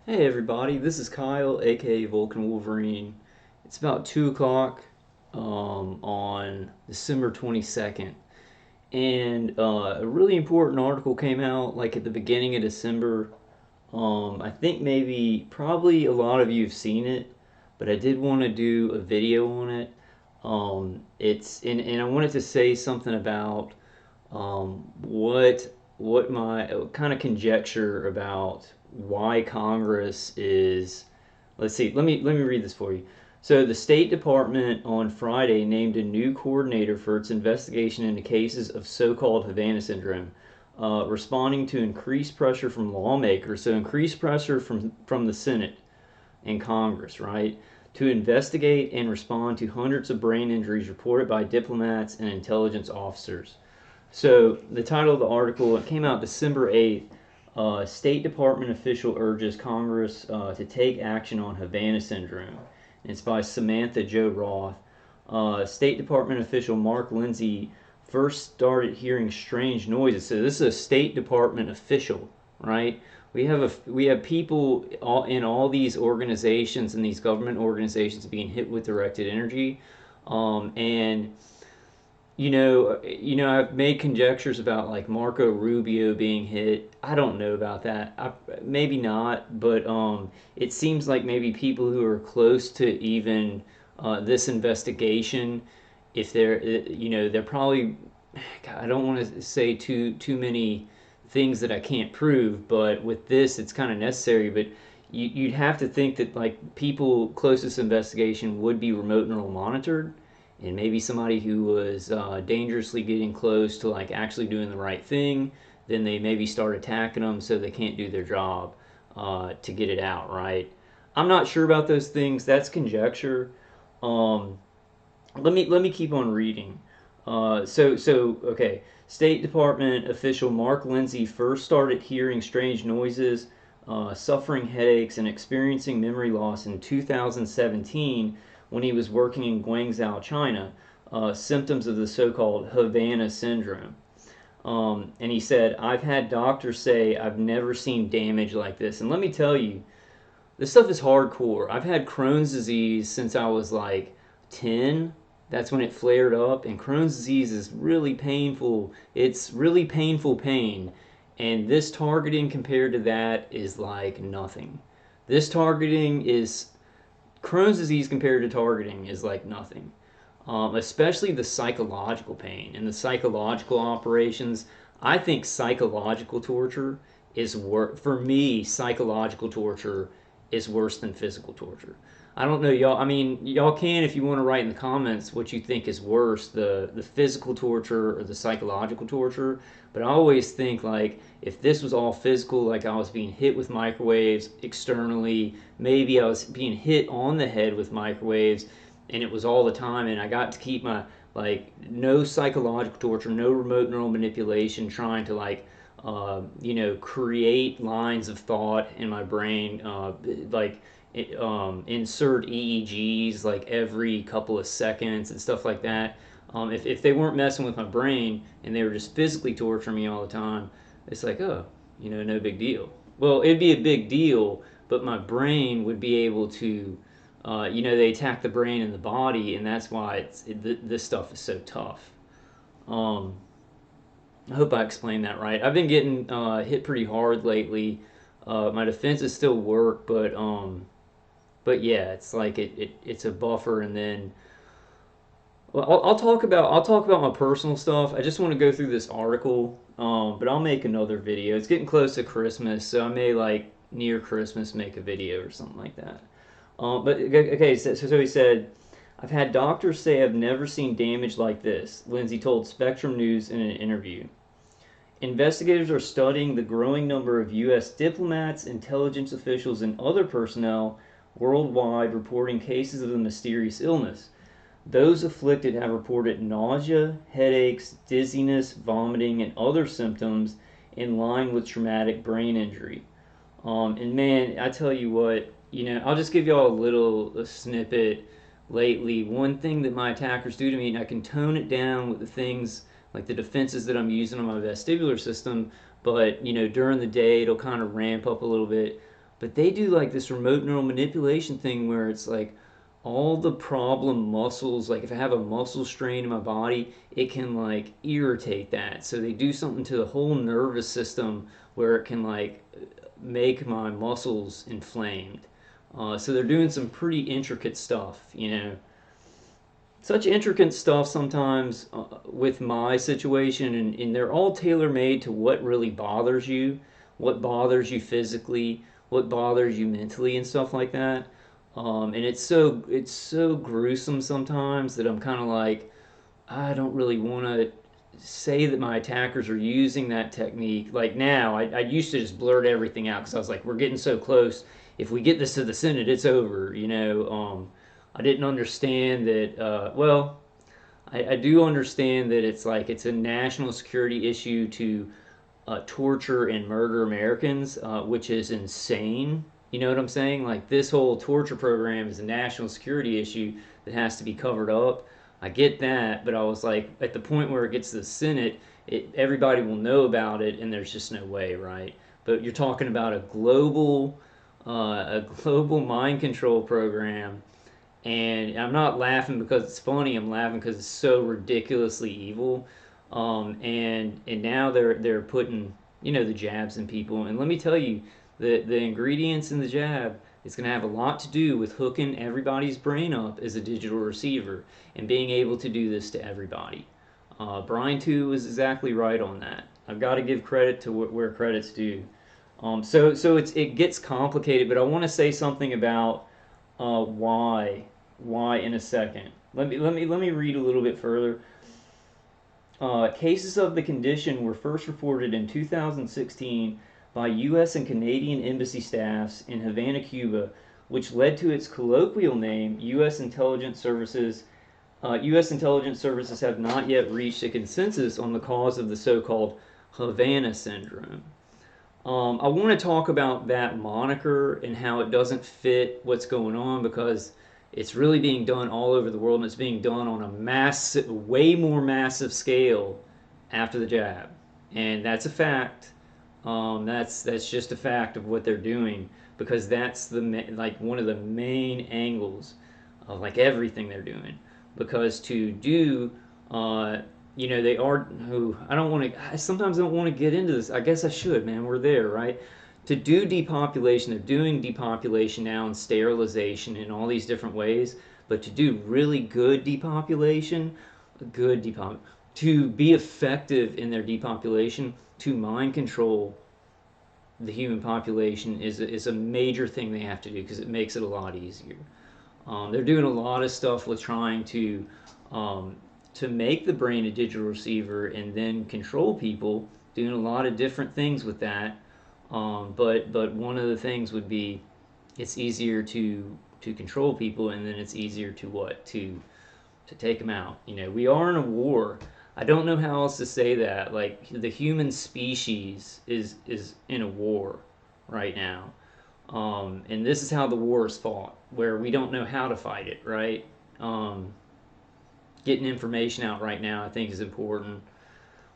Hey everybody, this is Kyle, aka Vulcan Wolverine. It's about 2 o'clock on December 22nd, and a really important article came out like at the beginning of December. I think probably a lot of you have seen it, but I did want to do a video on it. And I wanted to say something about what my kind of conjecture about why Congress is. Let's see. Let me read this for you. So the State Department on Friday named a new coordinator for its investigation into cases of so-called Havana syndrome, responding to increased pressure from lawmakers. So increased pressure from the Senate and Congress, right, to investigate and respond to hundreds of brain injuries reported by diplomats and intelligence officers. So the title of the article, it came out December 8th. State Department official urges Congress to take action on Havana syndrome. It's by Samantha Jo Roth. State Department official Mark Lindsay first started hearing strange noises. So this is a State Department official, right? We have people in all these organizations and these government organizations being hit with directed energy, and I've made conjectures about like Marco Rubio being hit. I don't know about that. Maybe not, but it seems like maybe people who are close to even this investigation, if they're probably. God, I don't want to say too many things that I can't prove, but with this, it's kind of necessary. But you'd have to think that like people close to this investigation would be remote neural monitored, and maybe somebody who was dangerously getting close to like actually doing the right thing, then they maybe start attacking them so they can't do their job to get it out, right? I'm not sure about those things. That's conjecture. Um, let me keep on reading. Okay. State Department official Mark Lindsay first started hearing strange noises, suffering headaches, and experiencing memory loss in 2017 when he was working in Guangzhou, China. Symptoms of the so-called Havana syndrome. And he said, "I've had doctors say I've never seen damage like this." And let me tell you, this stuff is hardcore. I've had Crohn's disease since I was like 10. That's when it flared up. And Crohn's disease is really painful. It's really painful pain. And this targeting compared to that is like nothing. This targeting is. Crohn's disease compared to targeting is like nothing. Especially the psychological pain and the psychological operations. I think psychological torture is for me. Psychological torture is worse than physical torture. I don't know, y'all. I mean, y'all can if you want to write in the comments what you think is worse, the physical torture or the psychological torture. But I always think like if this was all physical, like I was being hit with microwaves externally, maybe I was being hit on the head with microwaves, and it was all the time, and I got to keep my like no psychological torture, no remote neural manipulation, trying to like create lines of thought in my brain, like insert EEGs like every couple of seconds and stuff like that. If they weren't messing with my brain and they were just physically torturing me all the time, it's like, oh, no big deal. Well, it'd be a big deal, but my brain would be able to, they attack the brain and the body, and that's why this stuff is so tough. Um, I hope I explained that right. I've been getting hit pretty hard lately. My defenses still work, but yeah, it's like it's a buffer, and then well, I'll talk about my personal stuff. I just want to go through this article, but I'll make another video. It's getting close to Christmas, so I may like near Christmas make a video or something like that. But okay, so he said, I've had doctors say I've never seen damage like this. Lindsay told Spectrum News in an interview. Investigators are studying the growing number of U.S. diplomats, intelligence officials, and other personnel worldwide reporting cases of the mysterious illness. Those afflicted have reported nausea, headaches, dizziness, vomiting, and other symptoms in line with traumatic brain injury. And man, I tell you what, I'll just give y'all a snippet lately. One thing that my attackers do to me, and I can tone it down with the things like the defenses that I'm using on my vestibular system, but during the day it'll kind of ramp up a little bit. but they do like this remote neural manipulation thing where it's like all the problem muscles, like if I have a muscle strain in my body, it can like irritate that. So they do something to the whole nervous system where it can like make my muscles inflamed. So they're doing some pretty intricate stuff, you know. Such intricate stuff sometimes with my situation, and they're all tailor made to what really bothers you, what bothers you physically, what bothers you mentally, and stuff like that. And it's so gruesome sometimes that I'm kind of like, I don't really want to say that my attackers are using that technique. Like now, I used to just blurt everything out because I was like, we're getting so close. If we get this to the Senate, it's over. I didn't understand that. Well, I do understand that it's like it's a national security issue to torture and murder Americans, which is insane. You know what I'm saying? Like this whole torture program is a national security issue that has to be covered up. I get that, but I was like, at the point where it gets to the Senate, everybody will know about it, and there's just no way, right? But you're talking about a global mind control program, and I'm not laughing because it's funny. I'm laughing because it's so ridiculously evil. And now they're putting the jabs in people. And let me tell you, the ingredients in the jab is going to have a lot to do with hooking everybody's brain up as a digital receiver and being able to do this to everybody. Brian too was exactly right on that. I've got to give credit to where credit's due. So it gets complicated, but I want to say something about why in a second. Let me read a little bit further. Cases of the condition were first reported in 2016 by U.S. and Canadian embassy staffs in Havana, Cuba, which led to its colloquial name, U.S. Intelligence Services. U.S. intelligence services have not yet reached a consensus on the cause of the so-called Havana syndrome. I want to talk about that moniker and how it doesn't fit what's going on because it's really being done all over the world and it's being done on a massive, way more massive scale after the jab, and that's a fact. That's just a fact of what they're doing because that's like one of the main angles of like everything they're doing. Because to do they are who I don't want to. I sometimes don't want to get into this. I guess I should, man. We're there, right? To do depopulation, they're doing depopulation now and sterilization in all these different ways. But to do really good depop, to be effective in their depopulation, to mind control the human population is a major thing they have to do because it makes it a lot easier. They're doing a lot of stuff with trying to make the brain a digital receiver and then control people, doing a lot of different things with that. But one of the things would be it's easier to control people, and then it's easier to what to take them out. We are in a war. I don't know how else to say that. Like the human species is in a war right now, and this is how the war is fought, where we don't know how to fight it. Right? Getting information out right now, I think, is important.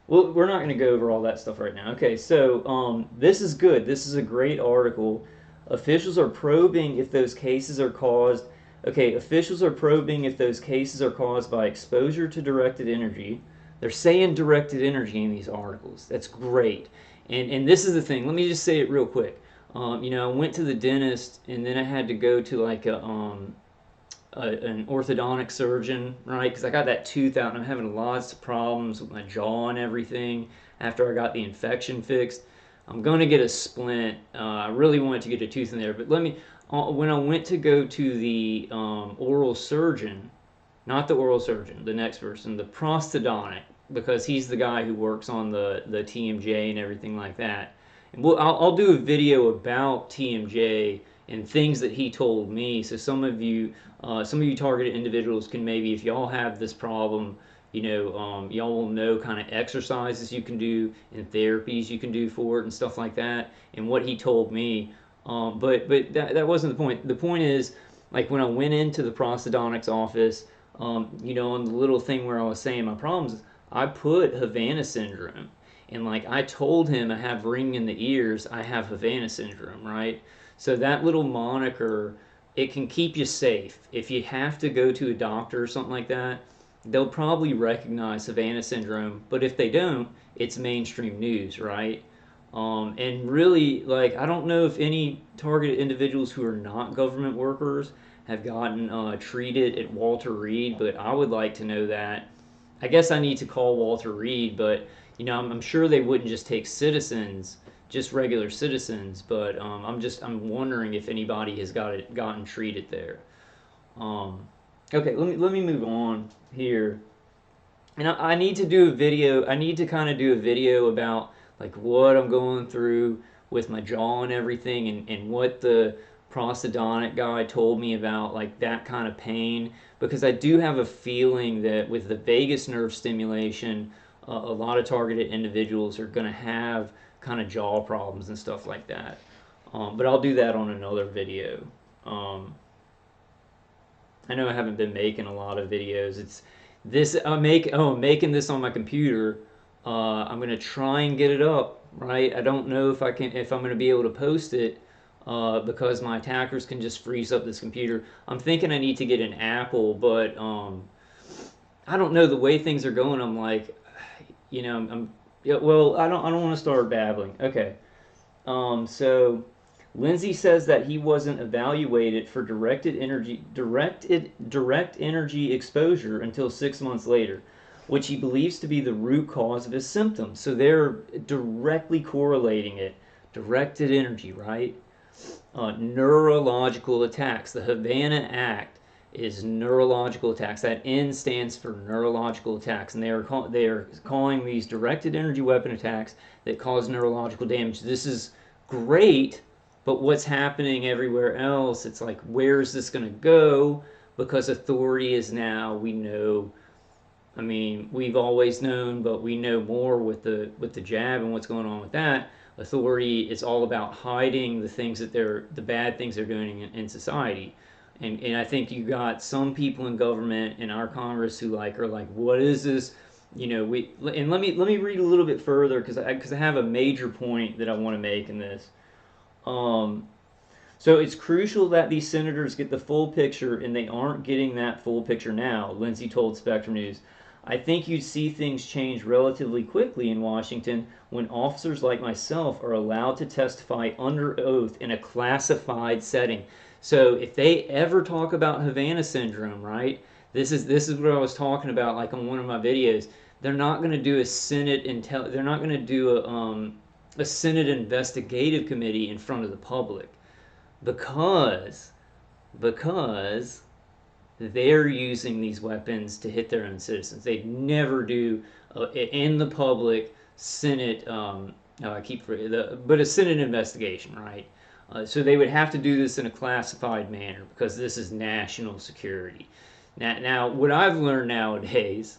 Well, we're not going to go over all that stuff right now. Okay, so this is good. This is a great article. Officials are probing if those cases are caused. Okay, officials are probing if those cases are caused by exposure to directed energy. They're saying directed energy in these articles. That's great. And this is the thing. Let me just say it real quick. I went to the dentist, and then I had to go to like an orthodontic surgeon, right? Because I got that tooth out and I'm having lots of problems with my jaw and everything after I got the infection fixed. I'm going to get a splint. I really wanted to get a tooth in there, but when I went to go to the oral surgeon, not the oral surgeon, the next person, the prosthodontic, because he's the guy who works on the TMJ and everything like that. And I'll do a video about TMJ and things that he told me. So some of you targeted individuals can maybe, if y'all have this problem, y'all will know kind of exercises you can do and therapies you can do for it and stuff like that. And what he told me, but that wasn't the point. The point is, like when I went into the prosthodontics office, on the little thing where I was saying my problems, I put Havana syndrome. And like I told him I have ring in the ears, I have Havana syndrome, right? So that little moniker, it can keep you safe. If you have to go to a doctor or something like that, they'll probably recognize Havana syndrome, but if they don't, it's mainstream news, right? And really, like, I don't know if any targeted individuals who are not government workers have gotten treated at Walter Reed, but I would like to know that. I guess I need to call Walter Reed, but I'm sure they wouldn't just take citizens, just regular citizens. But I'm wondering if anybody has gotten treated there. Um, okay, let me move on here. And I need to do a video. I need to kind of do a video about like what I'm going through with my jaw and everything, and what the prosthodontic guy told me about like that kind of pain. Because I do have a feeling that with the vagus nerve stimulation, a lot of targeted individuals are going to have kind of jaw problems and stuff like that. But I'll do that on another video. Um, I know I haven't been making a lot of videos. It's this I'm making this on my computer. I'm gonna try and get it up, right? I don't know if I'm gonna be able to post it because my attackers can just freeze up this computer. I'm thinking I need to get an Apple, but I don't know the way things are going. I'm like, I'm yeah. Well, I don't want to start babbling. Okay. So Lindsay says that he wasn't evaluated for direct energy exposure until 6 months later, which he believes to be the root cause of his symptoms. So they're directly correlating it. Directed energy, right? Neurological attacks. The Havana Act is neurological attacks. That N stands for neurological attacks, and they are calling these directed energy weapon attacks that cause neurological damage. This is great, but what's happening everywhere else? It's like, where is this going to go? Because authority is now, we know. I mean, we've always known, but we know more with the jab and what's going on with that. Authority is all about hiding the bad things they're doing in society. And I think you got some people in government in our Congress who are like, what is this? Let me read a little bit further because I have a major point that I want to make in this. Um, so it's crucial that these senators get the full picture, and they aren't getting that full picture now, Lindsay told Spectrum News. I think you'd see things change relatively quickly in Washington when officers like myself are allowed to testify under oath in a classified setting. So if they ever talk about Havana syndrome, right? This is what I was talking about, like on one of my videos. They're not going to do They're not going to do a Senate investigative committee in front of the public because because they're using these weapons to hit their own citizens. They'd never do in the public Senate. I keep but a Senate investigation, right? So they would have to do this in a classified manner because this is national security. Now what I've learned nowadays,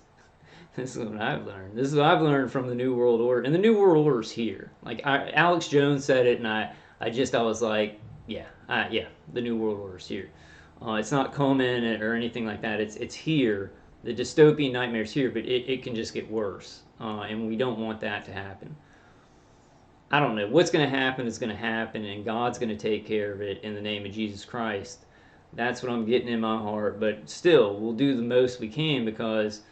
this is what I've learned. This is what I've learned from the New World Order, and the New World Order is here. Like Alex Jones said it, and I was like, yeah, the New World Order is here. It's not coming or anything like that. It's here. The dystopian nightmare is here, but it can just get worse, and we don't want that to happen. I don't know. What's going to happen is going to happen, and God's going to take care of it in the name of Jesus Christ. That's what I'm getting in my heart. But still, we'll do the most we can because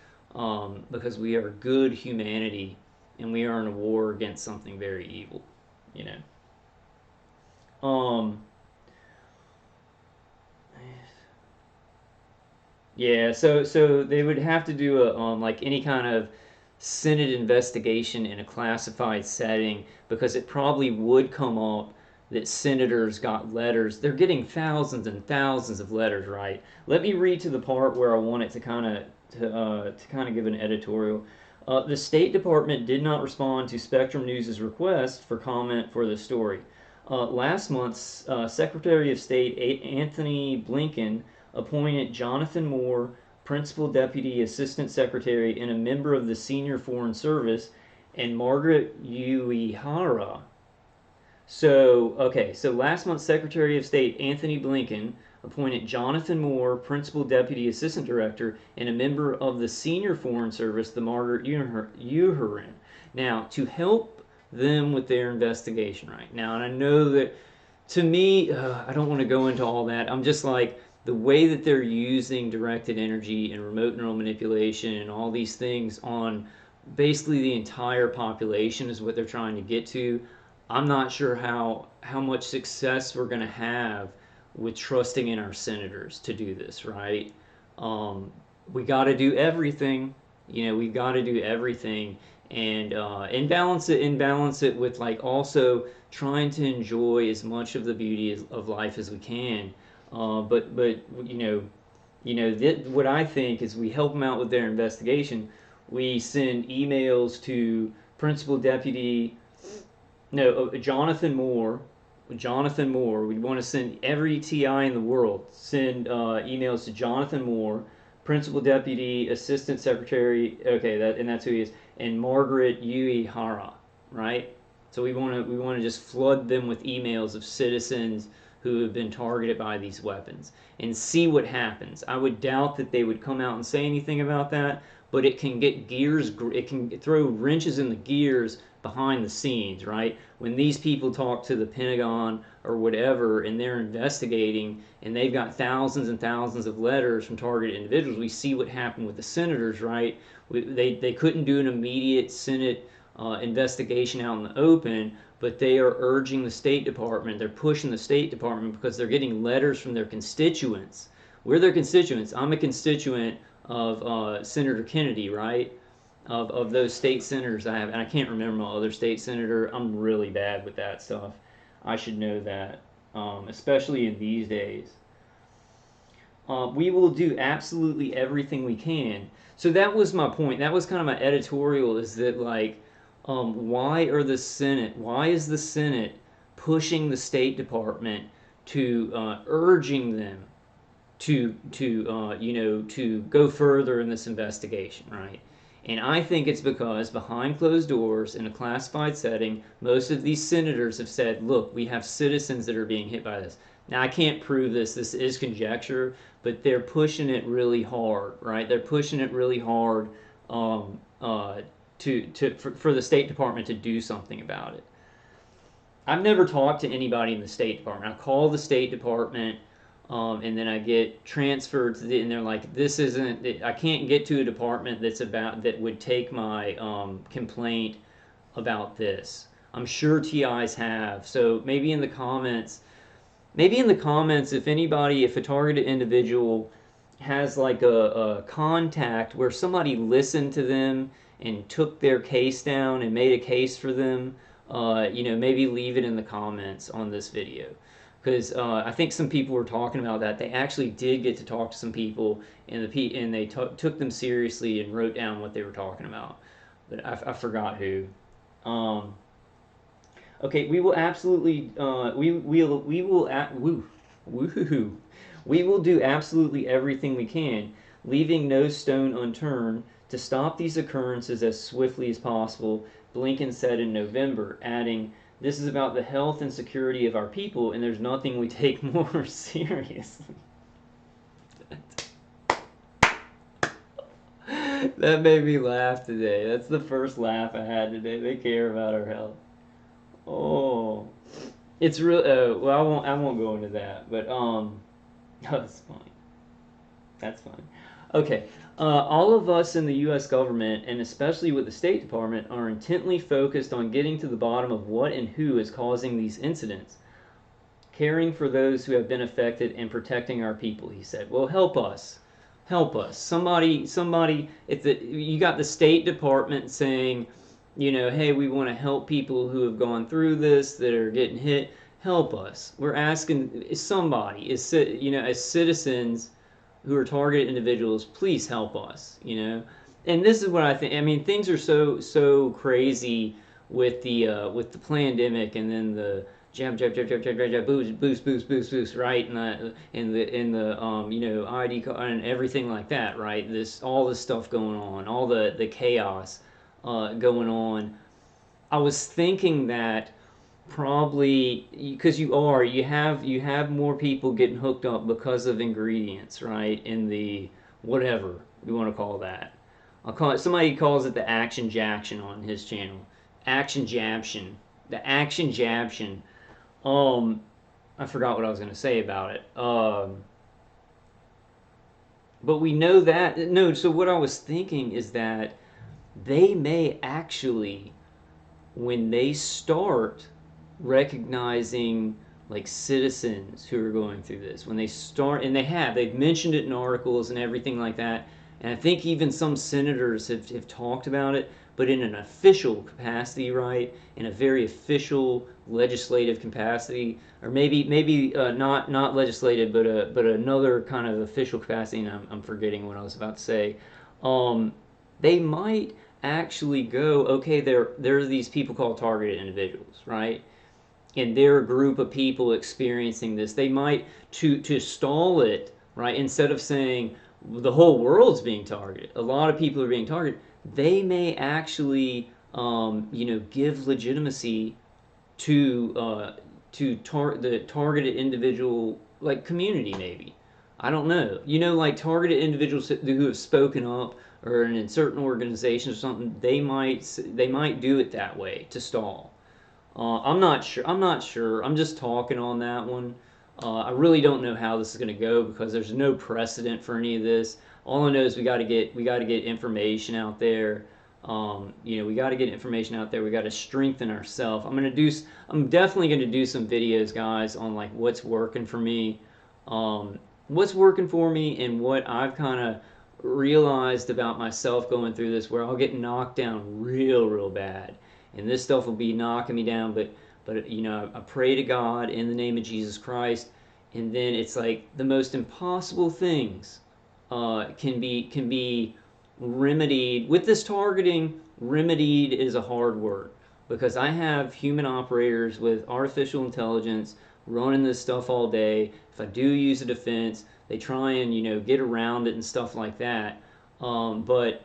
we are good humanity, and we are in a war against something very evil. You know. Yeah, so they would have to do a like any kind of Senate investigation in a classified setting because it probably would come up that senators got letters. They're getting thousands and thousands of letters, right? Let me read to the part where I want it to kind of give an editorial. The State Department did not respond to Spectrum News' request for comment for the story. Last month, Secretary of State Anthony Blinken appointed Jonathan Moore, Principal Deputy Assistant Secretary and a member of the Senior Foreign Service, and Margaret Uehara. So last month, Secretary of State Anthony Blinken appointed Jonathan Moore, Principal Deputy Assistant Director, and a member of the Senior Foreign Service, the Margaret Uehara. Now, to help them with their investigation right now, and I know that to me, I don't want to go into all that. I'm just like, the way that they're using directed energy and remote neural manipulation and all these things on basically the entire population is what they're trying to get to. I'm not sure how much success we're going to have with trusting in our senators to do this, right? Um, we got to do everything. We've got to do everything, and balance it with like also trying to enjoy as much of the beauty of life as we can. But what I think is we help them out with their investigation. We send emails to Principal Deputy, no, Jonathan Moore. We want to send every TI in the world. Send emails to Jonathan Moore, Principal Deputy Assistant Secretary. Okay, that's who he is, and Margaret Uehara, right? So we want to just flood them with emails of citizens who have been targeted by these weapons and see what happens. I would doubt that they would come out and say anything about that, but it can get gears, it can throw wrenches in the gears behind the scenes, right? When these people talk to the Pentagon or whatever and they're investigating and they've got thousands and thousands of letters from targeted individuals, we see what happened with the senators, right? They couldn't do an immediate Senate investigation out in the open, but they are urging the State Department, they're pushing the State Department because they're getting letters from their constituents. We're their constituents. I'm a constituent of Senator Kennedy, right? Of those state senators I have, and I can't remember my other state senator. I'm really bad with that stuff. I should know that, especially in these days. We will do absolutely everything we can. So that was my point. That was kind of my editorial, is that like, why is the Senate pushing the State Department to urging them to go further in this investigation, right? And I think it's because behind closed doors in a classified setting, most of these senators have said, look, we have citizens that are being hit by this. Now, I can't prove this. This is conjecture, but they're pushing it really hard, right? They're pushing it really hard for the State Department to do something about it. I've never talked to anybody in the State Department. I call the State Department, and then I get transferred to and they're like, this isn't, I can't get to a department that would take my complaint about this. I'm sure TIs have. So maybe in the comments, if a targeted individual has like a contact where somebody listened to them and took their case down and made a case for them, maybe leave it in the comments on this video. Because I think some people were talking about that. They actually did get to talk to some people, and they took them seriously and wrote down what they were talking about. But I forgot who. Okay, we will absolutely we will do absolutely everything we can, leaving no stone unturned to stop these occurrences as swiftly as possible, Blinken said in November, adding, this is about the health and security of our people, and there's nothing we take more seriously. That made me laugh today. That's the first laugh I had today. They care about our health. Oh, it's real. Well, I won't go into that. But that's fine. That's fine. Okay. All of us in the U.S. government, and especially with the State Department, are intently focused on getting to the bottom of what and who is causing these incidents, caring for those who have been affected, and protecting our people, he said. Well, help us. Help us. Somebody, you got the State Department saying, hey, we want to help people who have gone through this, that are getting hit. Help us. We're asking somebody, as citizens who are targeted individuals, please help us, And this is what I think. I mean, things are so crazy with the pandemic, and then the jab, boost, right? And the ID card and everything like that, right? All this stuff going on, all the chaos going on. I was thinking that probably because you have more people getting hooked up because of ingredients, right? In the whatever you want to call that. I'll call it. Somebody calls it the Action Jackson on his channel. Action Jabshin. The Action Jabshin. Um, I forgot what I was going to say about it. But we know that no. So what I was thinking is that they may actually, when they start recognizing like citizens who are going through this, when they start, and they've mentioned it in articles and everything like that, and I think even some senators have talked about it, but in an official capacity, right, in a very official legislative capacity, or maybe not legislative, but another kind of official capacity, and I'm forgetting what I was about to say. um, they might actually go, okay, there are these people called targeted individuals, right? And they're a group of people experiencing this. They might, to stall it, right? Instead of saying the whole world's being targeted, a lot of people are being targeted. They may actually, give legitimacy to the targeted individual, like community, maybe. I don't know. Like targeted individuals who have spoken up or in certain organizations or something. They might do it that way to stall. I'm not sure. I'm not sure. I'm just talking on that one. I really don't know how this is going to go because there's no precedent for any of this. All I know is we got to get information out there. We got to get information out there. We got to strengthen ourselves. I'm definitely going to do some videos, guys, on like what's working for me, what's working for me, and what I've kind of realized about myself going through this, where I'll get knocked down real bad, and this stuff will be knocking me down. But I pray to God in the name of Jesus Christ, and then it's like the most impossible things can be remedied with this targeting. Remedied is a hard word because I have human operators with artificial intelligence running this stuff all day. If I do use a defense, they try and get around it and stuff like that. But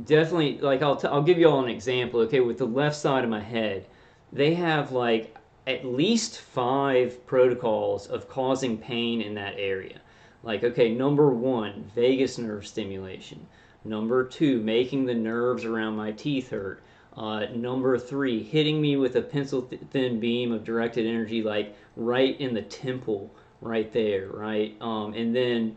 definitely, like I'll give you all an example. Okay, with the left side of my head, they have like at least 5 protocols of causing pain in that area. Like, okay, number one, vagus nerve stimulation. Number two, making the nerves around my teeth hurt. Number three, hitting me with a pencil thin beam of directed energy, like right in the temple, right there, right? And then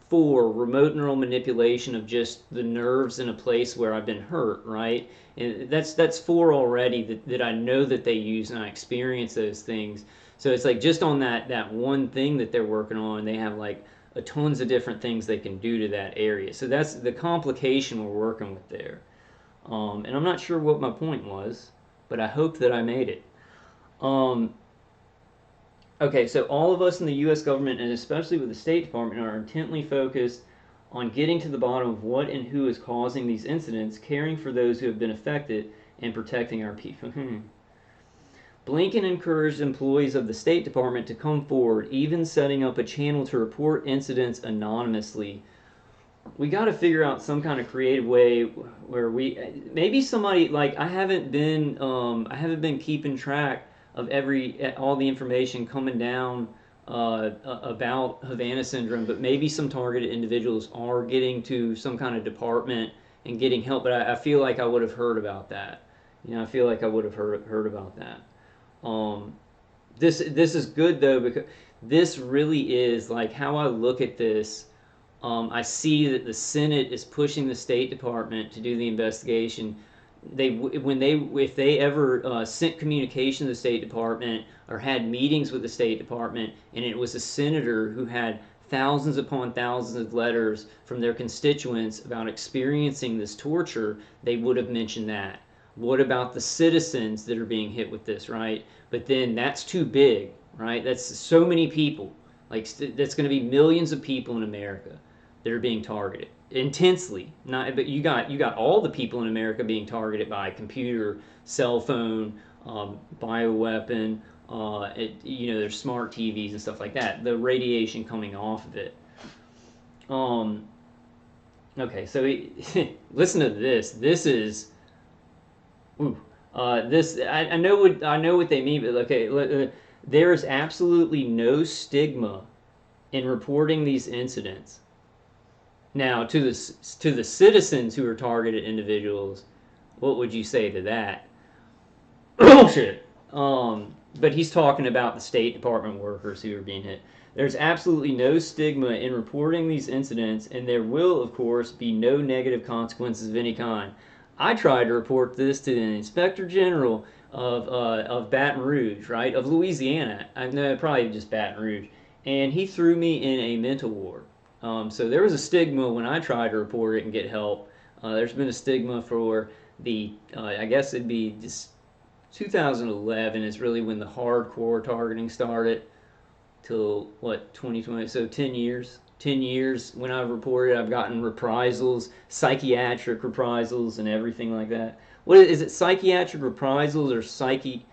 4, remote neural manipulation of just the nerves in a place where I've been hurt, right? And that's 4 already that I know that they use, and I experience those things. So it's like just on that one thing that they're working on, they have like a tons of different things they can do to that area. So that's the complication we're working with there. And I'm not sure what my point was, but I hope that I made it. Um, okay, so all of us in the U.S. government, and especially with the State Department, are intently focused on getting to the bottom of what and who is causing these incidents, caring for those who have been affected, and protecting our people. Blinken encouraged employees of the State Department to come forward, even setting up a channel to report incidents anonymously. We got to figure out some kind of creative way where maybe somebody, like I haven't been keeping track of all the information coming down about Havana syndrome, but maybe some targeted individuals are getting to some kind of department and getting help. But I feel like I would have heard about that. I feel like I would have heard about that. Um, this is good though, because this really is like how I look at this. I see that the Senate is pushing the State Department to do the investigation. If they ever sent communication to the State Department or had meetings with the State Department, and it was a senator who had thousands upon thousands of letters from their constituents about experiencing this torture, they would have mentioned that. What about the citizens that are being hit with this, right? But then that's too big, right? That's so many people. Like that's going to be millions of people in America that are being targeted intensely. Not, but you got all the people in America being targeted by computer, cell phone, bioweapon. There's smart TVs and stuff like that. The radiation coming off of it. Okay, so listen to this. This is, ooh, this I know what they mean, but okay, there is absolutely no stigma in reporting these incidents. Now, to the citizens who are targeted individuals, what would you say to that? Oh shit. But he's talking about the State Department workers who are being hit. There's absolutely no stigma in reporting these incidents, and there will, of course, be no negative consequences of any kind. I tried to report this to the Inspector General of Baton Rouge, right, of Louisiana. I know probably just Baton Rouge, and he threw me in a mental ward. So there was a stigma when I tried to report it and get help. There's been a stigma for I guess it'd be just 2011 is really when the hardcore targeting started till what 2020, so 10 years. 10 years when I've reported, I've gotten reprisals, psychiatric reprisals and everything like that. What is it, psychiatric reprisals or psychiatric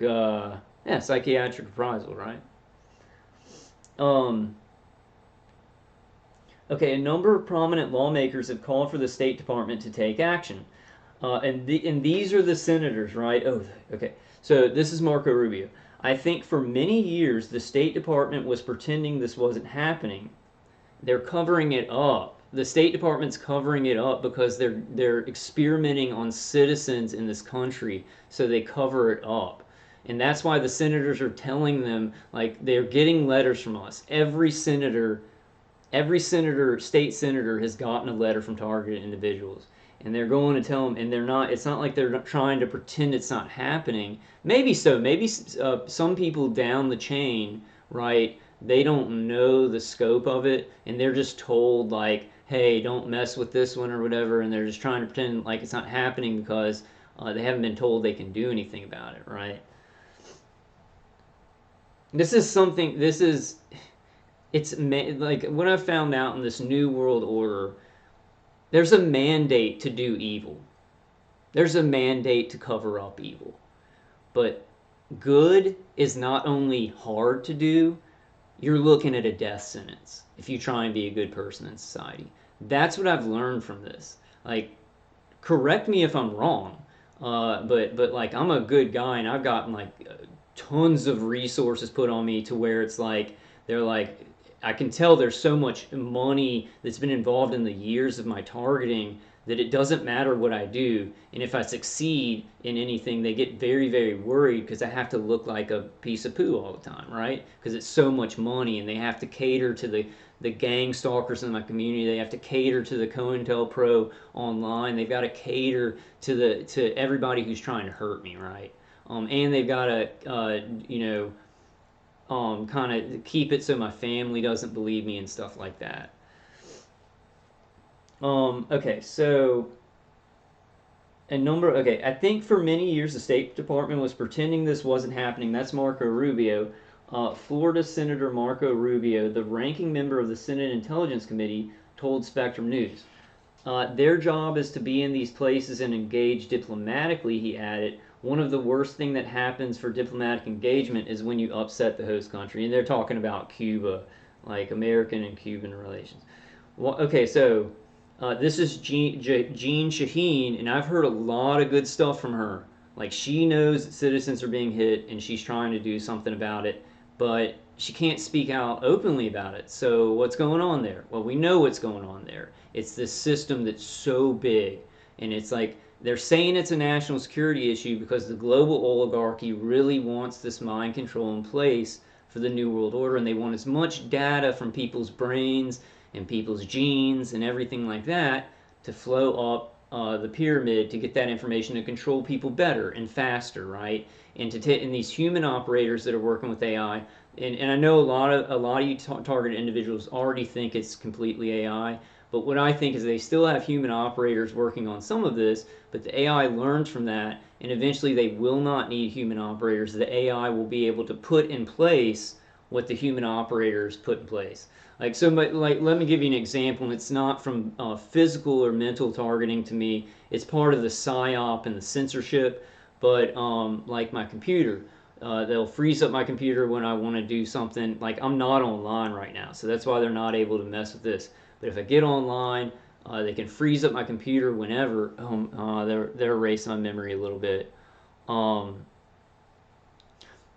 yeah, psychiatric reprisal, right? um okay, a number of prominent lawmakers have called for the State Department to take action. And these are the senators, right? Oh, okay. So this is Marco Rubio. I think for many years the State Department was pretending this wasn't happening. They're covering it up. The State Department's covering it up because they're experimenting on citizens in this country, so they cover it up. And that's why the senators are telling them, like, they're getting letters from us. Every senator, state senator, has gotten a letter from targeted individuals, and they're going to tell them. And they're not. It's not like they're trying to pretend it's not happening. Maybe so. Maybe some people down the chain, right? They don't know the scope of it, and they're just told like, "Hey, don't mess with this one" or whatever, and they're just trying to pretend like it's not happening because they haven't been told they can do anything about it, right? This is something. This is it's like what I've found out in this new world order. There's a mandate to do evil. There's a mandate to cover up evil. But good is not only hard to do, you're looking at a death sentence if you try and be a good person in society. That's what I've learned from this. Like, correct me if I'm wrong, but like I'm a good guy and I've gotten like tons of resources put on me to where it's like they're like I can tell there's so much money that's been involved in the years of my targeting that it doesn't matter what I do. And if I succeed in anything, they get very, very worried because I have to look like a piece of poo all the time, right? Because it's so much money and they have to cater to the gang stalkers in my community. They have to cater to the COINTELPRO online. They've got to cater to everybody who's trying to hurt me, right? And they've got to, kind of keep it so my family doesn't believe me and stuff like that. Okay, so okay, I think for many years the State Department was pretending this wasn't happening. That's Marco Rubio. Florida Senator Marco Rubio, the ranking member of the Senate Intelligence Committee, told Spectrum News. Their job is to be in these places and engage diplomatically, he added. One of the worst thing that happens for diplomatic engagement is when you upset the host country. And they're talking about Cuba, like American and Cuban relations. Well, okay, so this is Jean Shaheen, and I've heard a lot of good stuff from her. Like, she knows that citizens are being hit, and she's trying to do something about it, but she can't speak out openly about it. So what's going on there? Well, we know what's going on there. It's this system that's so big, and it's like they're saying it's a national security issue because the global oligarchy really wants this mind control in place for the New World Order, and they want as much data from people's brains and people's genes and everything like that to flow up the pyramid to get that information to control people better and faster, right? And and these human operators that are working with AI, and I know a lot of you targeted individuals already think it's completely AI, but what I think is they still have human operators working on some of this, but the AI learns from that, and eventually they will not need human operators. The AI will be able to put in place what the human operators put in place. Like, so, like, let me give you an example, and it's not from physical or mental targeting to me. It's part of the psyop and the censorship, but like my computer. They'll freeze up my computer when I want to do something. Like, I'm not online right now, so that's why they're not able to mess with this. But if I get online, they can freeze up my computer whenever. They're erasing my memory a little bit.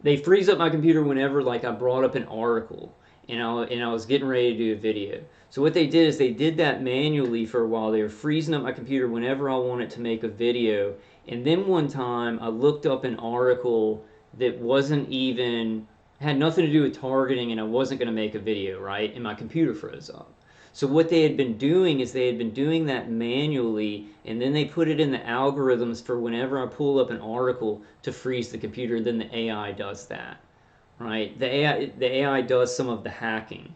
They freeze up my computer whenever, like, I brought up an article, and I was getting ready to do a video. So what they did is they did that manually for a while. They were freezing up my computer whenever I wanted to make a video. And then one time I looked up an article that wasn't even had nothing to do with targeting, and I wasn't going to make a video, right? And my computer froze up. So what they had been doing is they had been doing that manually, and then they put it in the algorithms for whenever I pull up an article to freeze the computer. Then the AI does that, right? The AI does some of the hacking,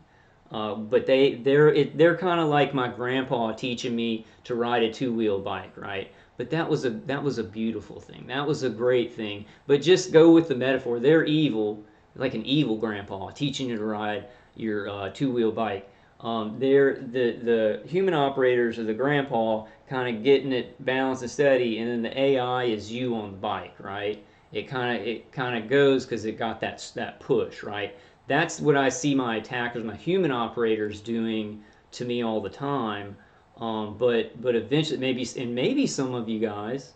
but they're kind of like my grandpa teaching me to ride a two-wheel bike, right? But that was a beautiful thing. That was a great thing. But just go with the metaphor. They're evil, like an evil grandpa teaching you to ride your two-wheel bike. The human operators or the grandpa kind of getting it balanced and steady, and then the AI is you on the bike, right? It kind of goes because it got that push, right? That's what I see my attackers, my human operators doing to me all the time. But eventually, maybe some of you guys,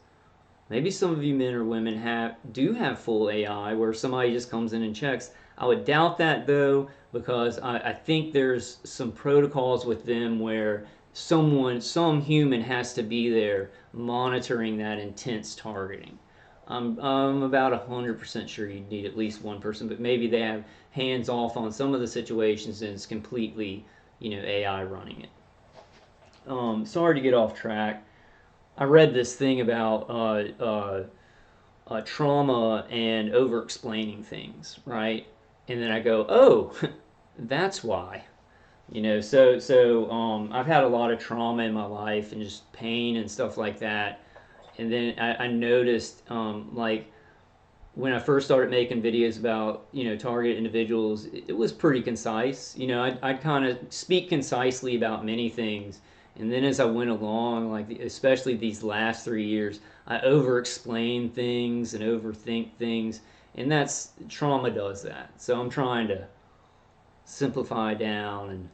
maybe some of you men or women do have full AI where somebody just comes in and checks. I would doubt that though, because I think there's some protocols with them where some human has to be there monitoring that intense targeting. I'm about 100% sure you need at least one person, but maybe they have hands off on some of the situations and it's completely, AI running it. Sorry to get off track. I read this thing about trauma and over explaining things, right? And then I go, oh, that's why. I've had a lot of trauma in my life and just pain and stuff like that. And then I noticed, like, when I first started making videos about, target individuals, it was pretty concise. I'd kind of speak concisely about many things. And then as I went along, like especially these last 3 years, I over explain things and overthink things. And that's trauma does that. So I'm trying to simplify down and,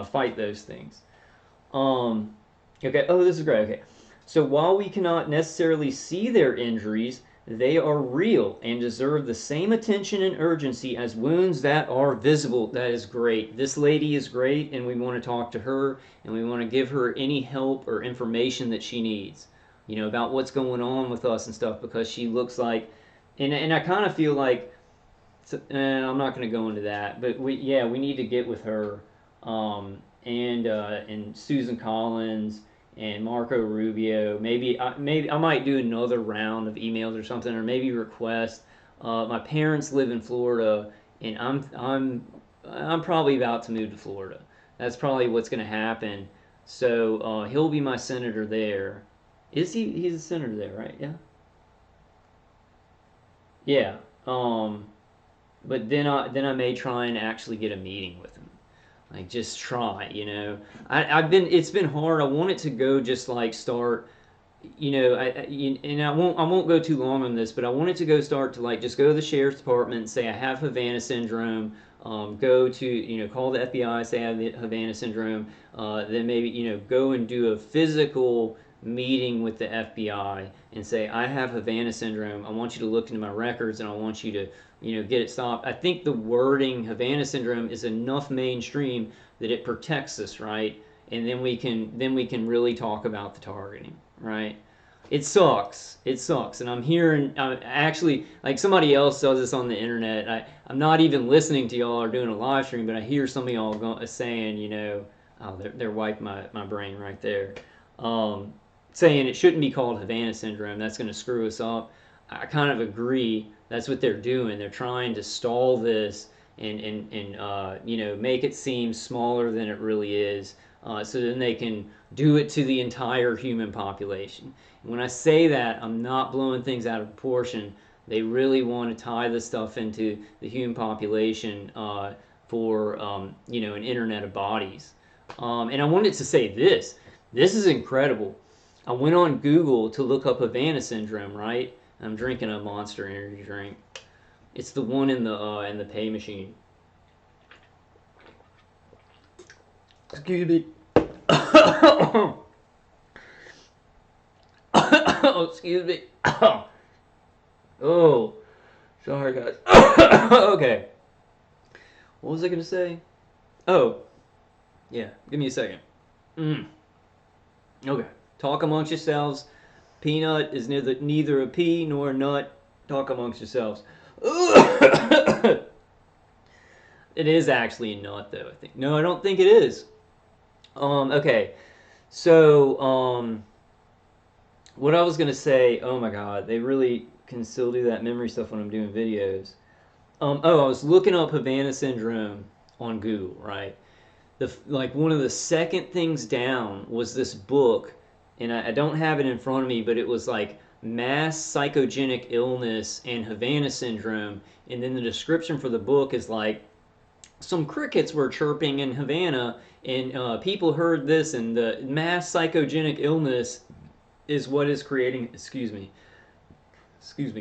fight those things. Um, okay. Oh, this is great. Okay. So while we cannot necessarily see their injuries, they are real and deserve the same attention and urgency as wounds that are visible. That is great. This lady is great, and we want to talk to her, and we want to give her any help or information that she needs, about what's going on with us and stuff, because she looks like, and I kind of feel like, I'm not going to go into that, but we need to get with her, and Susan Collins and Marco Rubio. Maybe I might do another round of emails or something, or maybe request. My parents live in Florida, and I'm probably about to move to Florida. That's probably what's going to happen. So he'll be my senator there. Is he? He's a senator there, right? Yeah. Yeah. But then I may try and actually get a meeting with him. Like just try. It's been hard. I want it to go just like start, and I won't go too long on this, but I want it to go start to like just go to the sheriff's department and say I have Havana syndrome. Go to call the FBI, say I have the Havana syndrome. Then maybe go and do a physical meeting with the FBI and say I have Havana syndrome. I want you to look into my records and I want you to get it stopped. I think the wording Havana syndrome is enough mainstream that it protects us, right? And then we can really talk about the targeting, right? It sucks. It sucks. And I'm hearing, actually, like somebody else does this on the internet. I'm not even listening to y'all or doing a live stream, but I hear some of y'all saying, oh, they're wiping my brain right there. Saying it shouldn't be called Havana syndrome. That's going to screw us up. I kind of agree. That's what they're doing. They're trying to stall this and make it seem smaller than it really is, so then they can do it to the entire human population. And when I say that, I'm not blowing things out of proportion. They really want to tie this stuff into the human population for an internet of bodies. And I wanted to say this. This is incredible. I went on Google to look up Havana syndrome, right? I'm drinking a Monster Energy drink. It's the one in the pay machine. Excuse me. Oh, excuse me. Oh, sorry guys. Okay. What was I gonna say? Oh, yeah. Give me a second. Mm. Okay. Talk amongst yourselves. Peanut is neither a pea nor a nut. Talk amongst yourselves. It is actually a nut, though. I think. No, I don't think it is. Okay. So, what I was gonna say. Oh my God, they really can still do that memory stuff when I'm doing videos. I was looking up Havana syndrome on Google, right? Like one of the second things down was this book, and I don't have it in front of me, but it was like mass psychogenic illness and Havana syndrome, and then the description for the book is like some crickets were chirping in Havana, and people heard this, and the mass psychogenic illness is what is creating. Excuse me,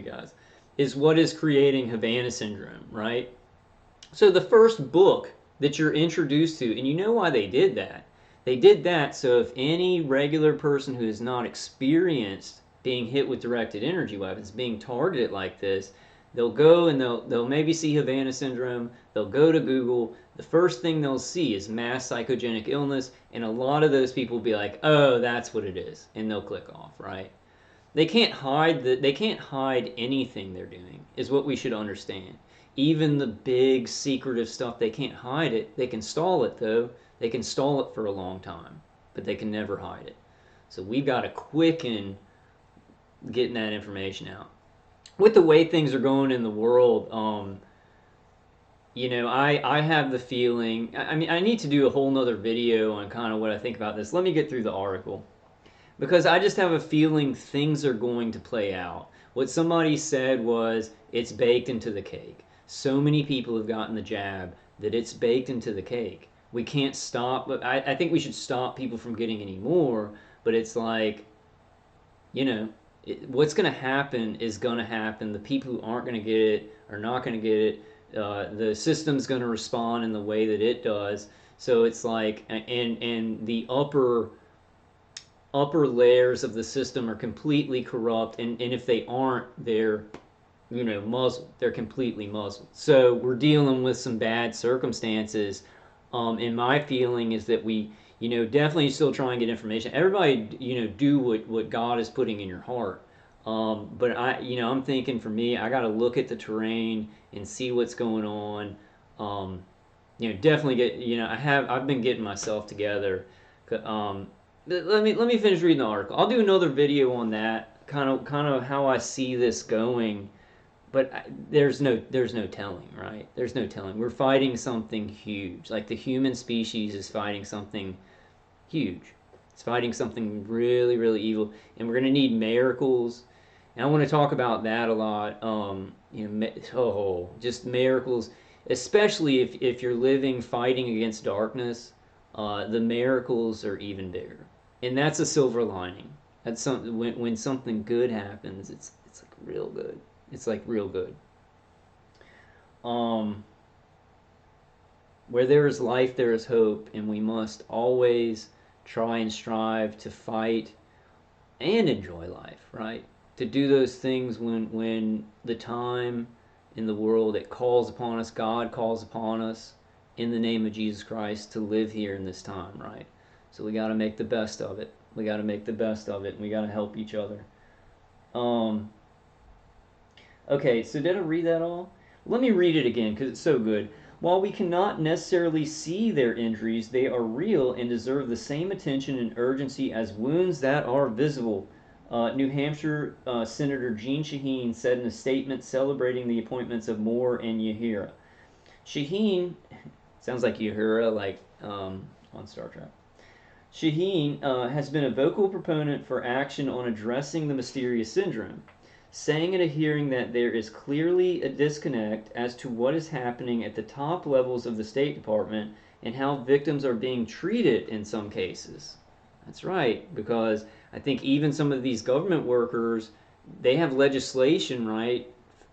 guys, is what is creating Havana syndrome, right? So the first book that you're introduced to, and you know why they did that. They did that so if any regular person who is not experienced being hit with directed energy weapons, being targeted like this, they'll go and they'll maybe see Havana syndrome, they'll go to Google, the first thing they'll see is mass psychogenic illness, and a lot of those people will be like, "Oh, that's what it is." And they'll click off, right? They can't hide anything they're doing, is what we should understand. Even the big secretive stuff, they can't hide it. They can stall it though. They can stall it for a long time, but they can never hide it. So we've got to quicken getting that information out. With the way things are going in the world, I have the feeling. I mean, I need to do a whole nother video on kind of what I think about this. Let me get through the article because I just have a feeling things are going to play out. What somebody said was it's baked into the cake. So many people have gotten the jab that it's baked into the cake. We can't stop, but I think we should stop people from getting any more. But it's like, what's going to happen is going to happen. The people who aren't going to get it are not going to get it. The system's going to respond in the way that it does. So it's like, and the upper layers of the system are completely corrupt, and if they aren't, they're muzzled. They're completely muzzled. So we're dealing with some bad circumstances. And my feeling is that we, definitely still try and get information. Everybody, do what God is putting in your heart. But I'm thinking for me, I got to look at the terrain and see what's going on. Definitely get, I've been getting myself together. Um, let me finish reading the article. I'll do another video on that, kind of how I see this going. But there's no telling, right? There's no telling. We're fighting something huge. Like the human species is fighting something huge. It's fighting something really, really evil, and we're gonna need miracles. And I want to talk about that a lot. Just miracles, especially if you're living fighting against darkness. The miracles are even bigger, and that's a silver lining. That's something when something good happens. It's like real good. It's like real good. Um, where there is life, there is hope, and we must always try and strive to fight and enjoy life, right? To do those things when the time in the world it calls upon us, God calls upon us in the name of Jesus Christ to live here in this time, right? So we got to make the best of it. We got to make the best of it, and we got to help each other. Um, Okay, so did I read that all? Let me read it again because it's so good. While we cannot necessarily see their injuries, they are real and deserve the same attention and urgency as wounds that are visible. New Hampshire Senator Jeanne Shaheen said in a statement celebrating the appointments of Moore and Yahira. Shaheen, sounds like Yahira, like on Star Trek. Shaheen has been a vocal proponent for action on addressing the mysterious syndrome, saying at a hearing that there is clearly a disconnect as to what is happening at the top levels of the State Department and how victims are being treated in some cases. That's right, because I think even some of these government workers, they have legislation, right,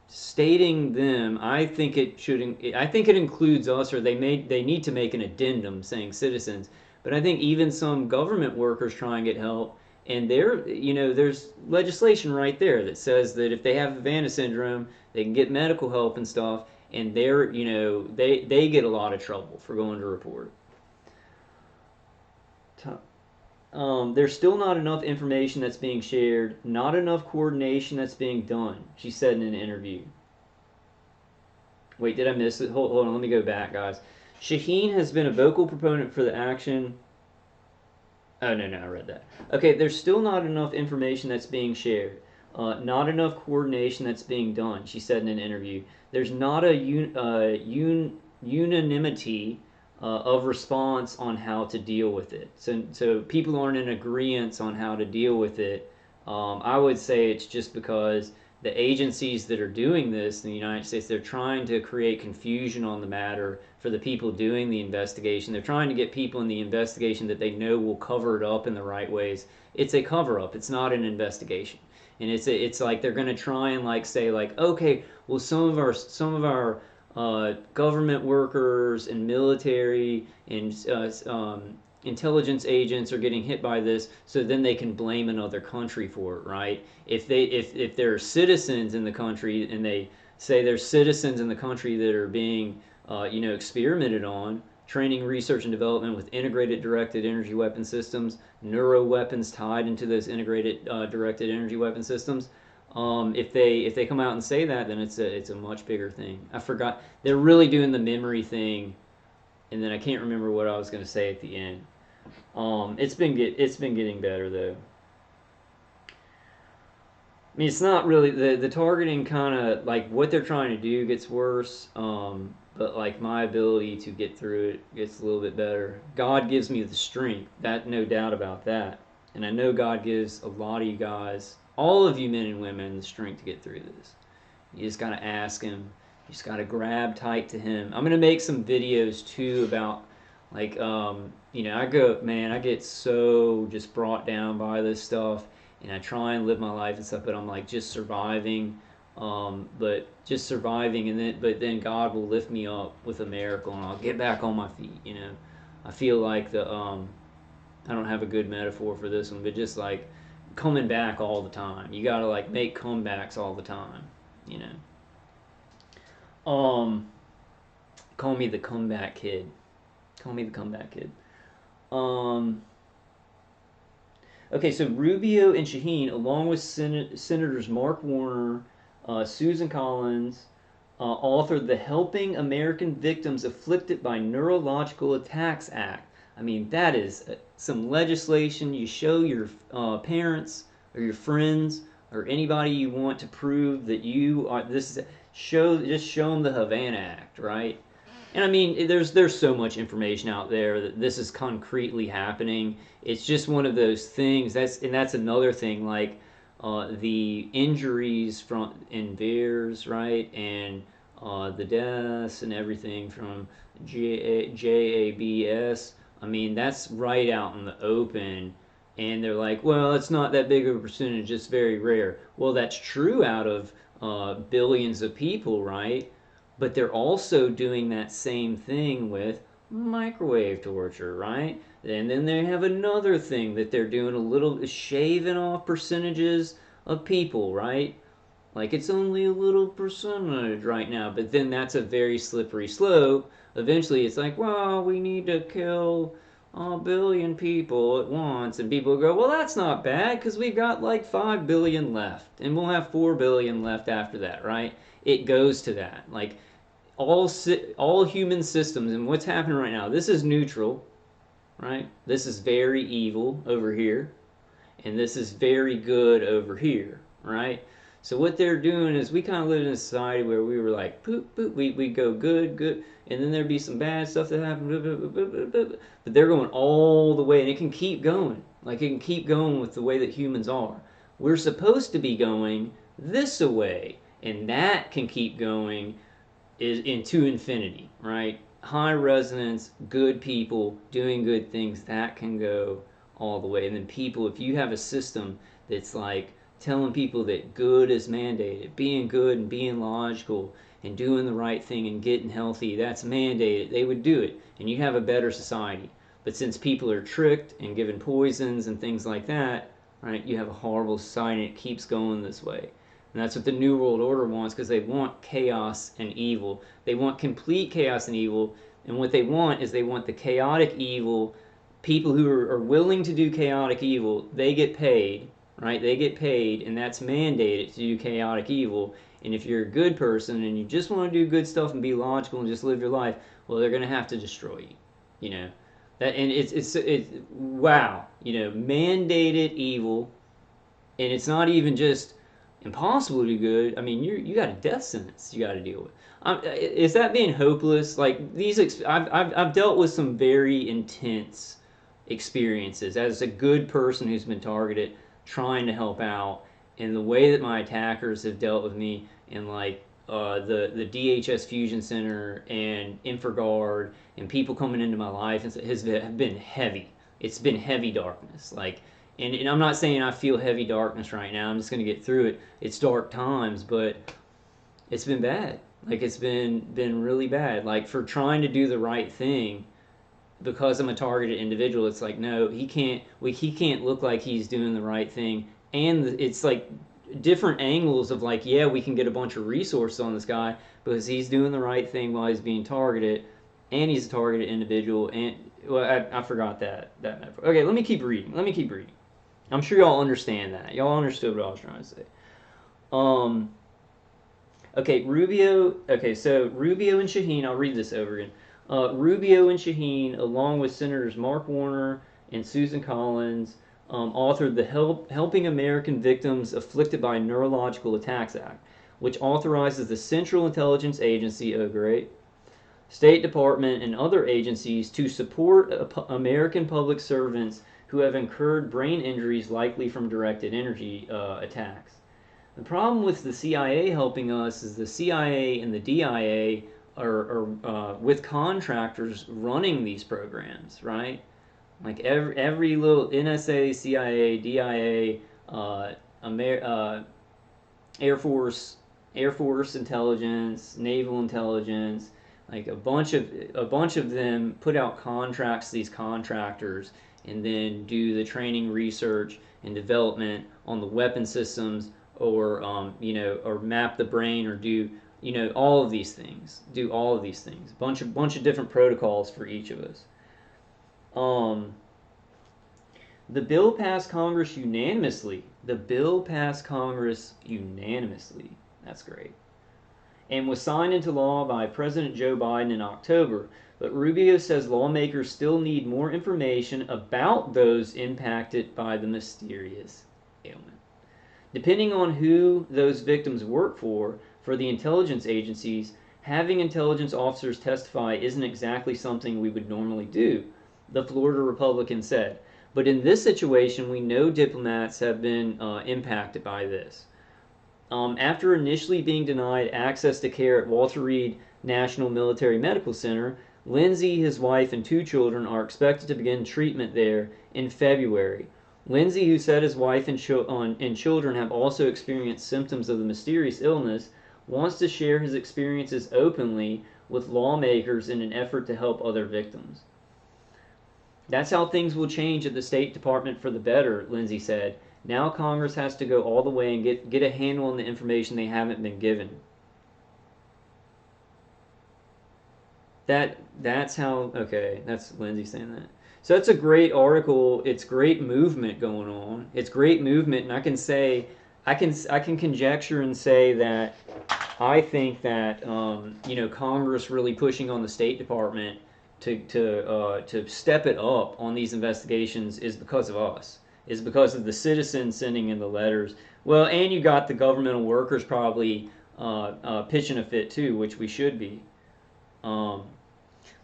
stating them. I think it includes us, or they need to make an addendum saying citizens. But I think even some government workers try and get help, and there's legislation right there that says that if they have Havana syndrome, they can get medical help and stuff. and they're, they get a lot of trouble for going to report. There's still not enough information that's being shared, not enough coordination that's being done, she said in an interview. Wait, did I miss it? Hold on, let me go back, guys. Shaheen has been a vocal proponent for the action. Oh, no, I read that. Okay, there's still not enough information that's being shared. Not enough coordination that's being done, she said in an interview. There's not a unanimity of response on how to deal with it. So people aren't in agreement on how to deal with it. I would say it's just because the agencies that are doing this in the United States, they're trying to create confusion on the matter for the people doing the investigation. They're trying to get people in the investigation that they know will cover it up in the right ways. It's a cover up. It's not an investigation. And it's like they're going to try and like say like, okay, well some of our government workers and military and intelligence agents are getting hit by this, so then they can blame another country for it, right? If there are citizens in the country and they say there's citizens in the country that are being experimented on, training, research, and development with integrated directed energy weapon systems, neuro weapons tied into those integrated directed energy weapon systems. If they come out and say that, then it's a much bigger thing. I forgot they're really doing the memory thing, and then I can't remember what I was going to say at the end. It's been getting better though. I mean, it's not really the targeting kind of like what they're trying to do gets worse, but like my ability to get through it gets a little bit better. God gives me the strength, that no doubt about that, and I know God gives a lot of you guys, all of you men and women, the strength to get through this. You just gotta ask Him. You just gotta grab tight to Him. I'm gonna make some videos too about like I get so just brought down by this stuff, and I try and live my life and stuff, but I'm like just surviving, but just surviving, and then God will lift me up with a miracle, and I'll get back on my feet. I feel like I don't have a good metaphor for this one, but just like coming back all the time. You gotta like make comebacks all the time. You know. Call me the comeback kid. Call me the comeback kid. Um, okay, so Rubio and Shaheen, along with Senators Mark Warner, Susan Collins, authored the Helping American Victims Afflicted by Neurological Attacks Act. I mean, that is some legislation. You show your parents or your friends or anybody you want to prove that you are. This is just show them the Havana Act, right? And I mean, there's so much information out there that this is concretely happening. It's just one of those things. That's another thing. Like the injuries from in VAERS, right, and the deaths and everything from JABS. I mean, that's right out in the open. And they're like, well, it's not that big of a percentage. It's very rare. Well, that's true out of billions of people, right? But they're also doing that same thing with microwave torture, right? And then they have another thing that they're doing, a little shaving off percentages of people, right? Like it's only a little percentage right now, but then that's a very slippery slope. Eventually it's like, well, we need to kill a billion people at once, and people go, well, that's not bad because we've got like 5 billion left, and we'll have 4 billion left after that, right? It goes to that. Like all human systems, and what's happening right now, this is neutral, right? This is very evil over here, and this is very good over here, right? So what they're doing is we kind of live in a society where we were like, poop, poop, we go good, good, and then there'd be some bad stuff that happened, but they're going all the way, and it can keep going. Like it can keep going with the way that humans are. We're supposed to be going this way, and that can keep going is into infinity, right? High resonance, good people doing good things, that can go all the way. And then people, if you have a system that's like telling people that good is mandated, being good and being logical and doing the right thing and getting healthy, that's mandated, they would do it, and you have a better society. But since people are tricked and given poisons and things like that, right, you have a horrible society, and it keeps going this way. And that's what the New World Order wants, because they want chaos and evil. They want complete chaos and evil. And what they want is they want the chaotic evil people who are willing to do chaotic evil. They get paid, right? They get paid, and that's mandated to do chaotic evil. And if you're a good person and you just want to do good stuff and be logical and just live your life, well, they're going to have to destroy you. You know that, and it's wow. Mandated evil, and it's not even just impossible to do good. I mean, you got a death sentence you got to deal with. Is that being hopeless? Like I've dealt with some very intense experiences as a good person who's been targeted, trying to help out, and the way that my attackers have dealt with me, and like the DHS Fusion Center and InfraGard and people coming into my life has been heavy. It's been heavy darkness. And I'm not saying I feel heavy darkness right now. I'm just gonna get through it. It's dark times, but it's been bad. Like it's been really bad. Like for trying to do the right thing, because I'm a targeted individual, it's like no, he can't look like he's doing the right thing, and it's like different angles of like, yeah, we can get a bunch of resources on this guy because he's doing the right thing while he's being targeted, and he's a targeted individual, and well, I forgot that metaphor. Okay, let me keep reading. I'm sure y'all understand that. Y'all understood what I was trying to say. Um, okay, Rubio. Okay, so Rubio and Shaheen. I'll read this over again. Rubio and Shaheen, along with Senators Mark Warner and Susan Collins, authored the Helping American Victims Afflicted by Neurological Attacks Act, which authorizes the Central Intelligence Agency, oh great, State Department, and other agencies to support American public servants who have incurred brain injuries likely from directed energy attacks. The problem with the CIA helping us is the CIA and the DIA are with contractors running these programs, right? Like every little NSA, CIA, DIA, Air Force, intelligence, naval intelligence, like a bunch of them put out contracts to these contractors, and then do the training, research, and development on the weapon systems, or or map the brain, or do all of these things. Do all of these things. Bunch of different protocols for each of us. The bill passed Congress unanimously. The bill passed Congress unanimously. That's great. And was signed into law by President Joe Biden in October. But Rubio says lawmakers still need more information about those impacted by the mysterious ailment. Depending on who those victims work for the intelligence agencies, having intelligence officers testify isn't exactly something we would normally do, the Florida Republican said. But in this situation, we know diplomats have been impacted by this. After initially being denied access to care at Walter Reed National Military Medical Center, Lindsay, his wife, and 2 children are expected to begin treatment there in February. Lindsay, who said his wife and children have also experienced symptoms of the mysterious illness, wants to share his experiences openly with lawmakers in an effort to help other victims. That's how things will change at the State Department for the better, Lindsay said. Now Congress has to go all the way and get a handle on the information they haven't been given. That's how, okay, that's Lindsay saying that. So that's a great article. It's great movement going on. It's great movement, and I can conjecture and say that I think that Congress really pushing on the State Department to step it up on these investigations is because of us. Is because of the citizens sending in the letters. Well, and you got the governmental workers probably pitching a fit too, which we should be.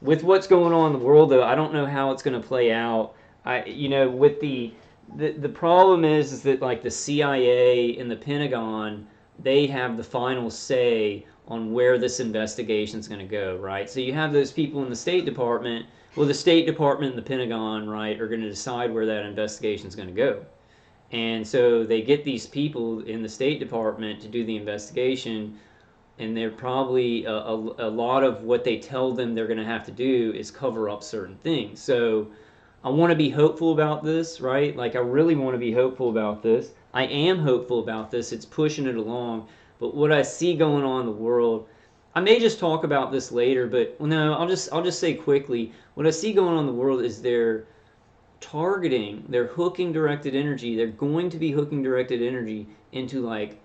With what's going on in the world, though, I don't know how it's going to play out. With the problem is that like the CIA and the Pentagon, they have the final say on where this investigation is going to go, right? So you have those people in the State Department. Well, the State Department and the Pentagon, right, are going to decide where that investigation is going to go. And so they get these people in the State Department to do the investigation, and they're probably a lot of what they tell them they're going to have to do is cover up certain things. So I want to be hopeful about this, right? Like I really want to be hopeful about this. I am hopeful about this. It's pushing it along. But what I see going on in the world, I may just talk about this later, but well, no, I'll just say quickly, what I see going on in the world is they're hooking directed energy. They're going to be hooking directed energy into like